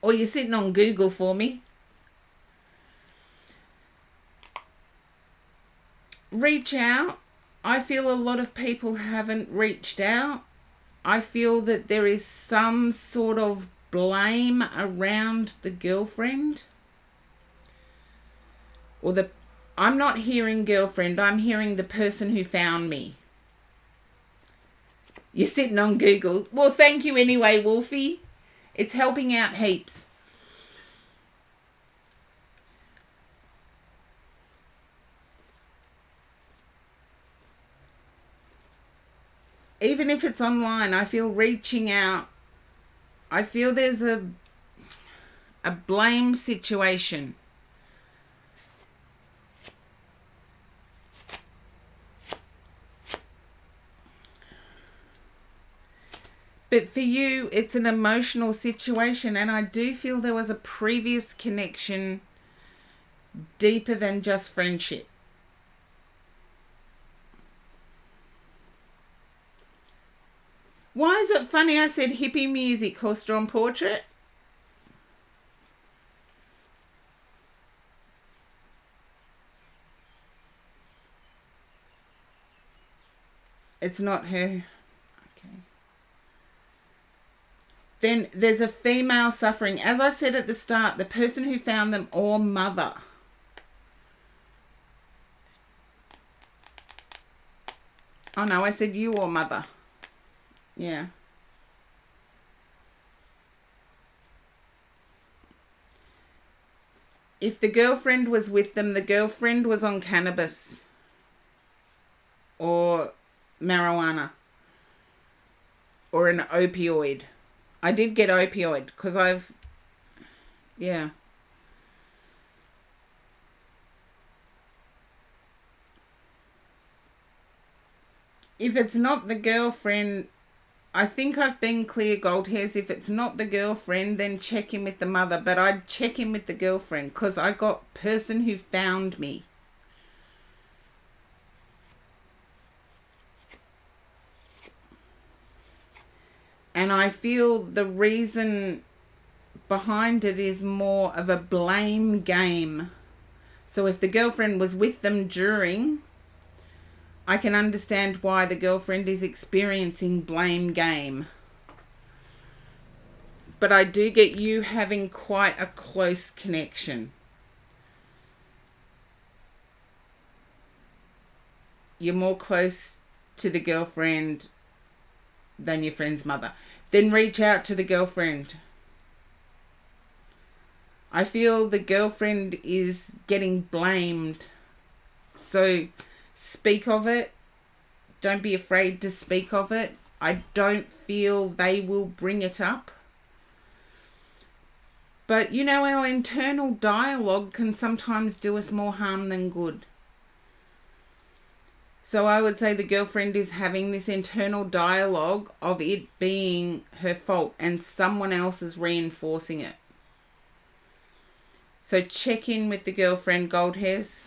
Or you're sitting on Google for me. Reach out. I feel a lot of people haven't reached out. I feel that there is some sort of blame around the girlfriend or the I'm not hearing girlfriend. I'm hearing the person who found me. You're sitting on Google. Well, thank you anyway, Wolfie. It's helping out heaps. Even if it's online, I feel reaching out. I feel there's a blame situation. But for you, it's an emotional situation, and I do feel there was a previous connection deeper than just friendship. Why is it funny I said hippie music, horse-drawn portrait? It's not her. Okay. Then there's a female suffering. As I said at the start, the person who found them, or mother. Oh no, I said you or mother. Yeah. If the girlfriend was with them, the girlfriend was on cannabis or marijuana or an opioid. I did get opioid because yeah. If it's not the girlfriend, I think I've been clear, Gold Hairs. If it's not the girlfriend, then check in with the mother. But I'd check in with the girlfriend because I got person who found me. And I feel the reason behind it is more of a blame game. So if the girlfriend was with them during, I can understand why the girlfriend is experiencing blame game. But I do get you having quite a close connection. You're more close to the girlfriend than your friend's mother. Then reach out to the girlfriend. I feel the girlfriend is getting blamed. So speak of it. Don't be afraid to speak of it. I don't feel they will bring it up. But you know, our internal dialogue can sometimes do us more harm than good. So I would say the girlfriend is having this internal dialogue of it being her fault and someone else is reinforcing it. So check in with the girlfriend, Gold Hairs.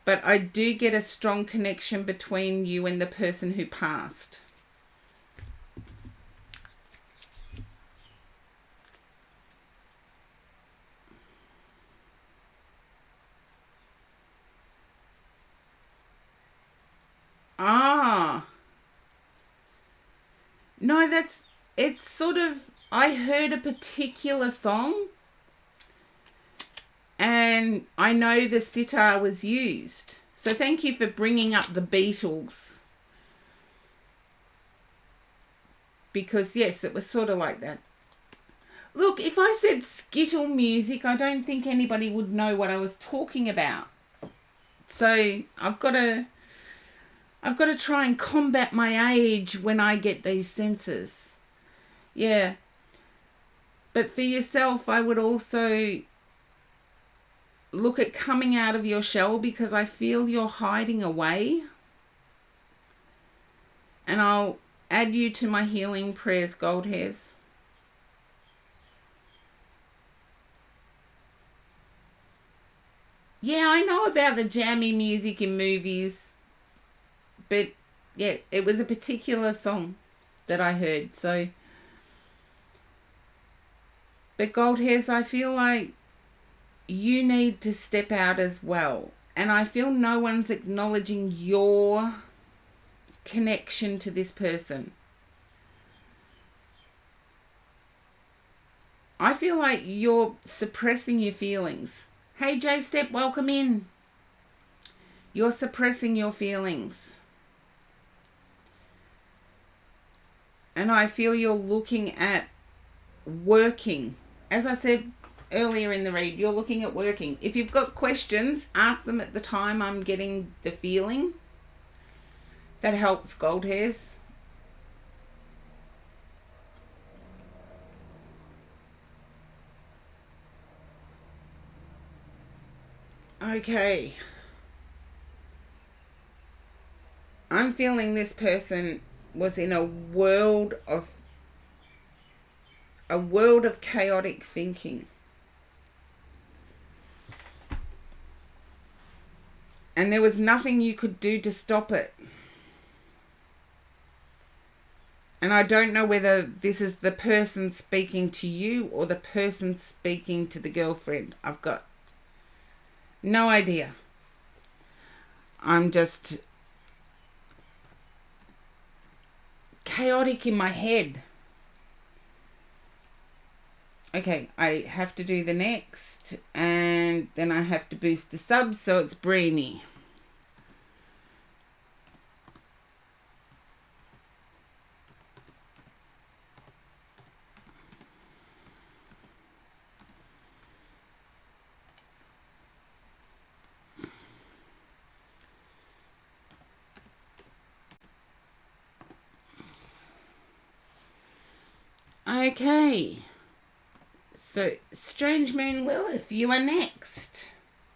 But I do get a strong connection between you and the person who passed. Ah. No, it's sort of, I heard a particular song and I know the sitar was used. So thank you for bringing up the Beatles. Because yes, it was sort of like that. Look, if I said skittle music, I don't think anybody would know what I was talking about. So I've got to try and combat my age when I get these senses. Yeah. But for yourself, I would also look at coming out of your shell because I feel you're hiding away. And I'll add you to my healing prayers, Gold Hairs. Yeah, I know about the jammy music in movies. But yeah, it was a particular song that I heard. So, but Gold Hairs, I feel like you need to step out as well. And I feel no one's acknowledging your connection to this person. I feel like you're suppressing your feelings. Hey, J Step, welcome in. You're suppressing your feelings. And I feel you're looking at working. As I said earlier in the read, you're looking at working. If you've got questions, ask them at the time I'm getting the feeling. That helps, gold hairs. Okay. I'm feeling this person was in a world of chaotic thinking. And there was nothing you could do to stop it. And I don't know whether this is the person speaking to you or the person speaking to the girlfriend. I've got no idea. I'm just chaotic in my head. Okay, I have to do the next, and then I have to boost the subs, so it's Brainy. Okay. So, Strange Moon Lilith, you are next.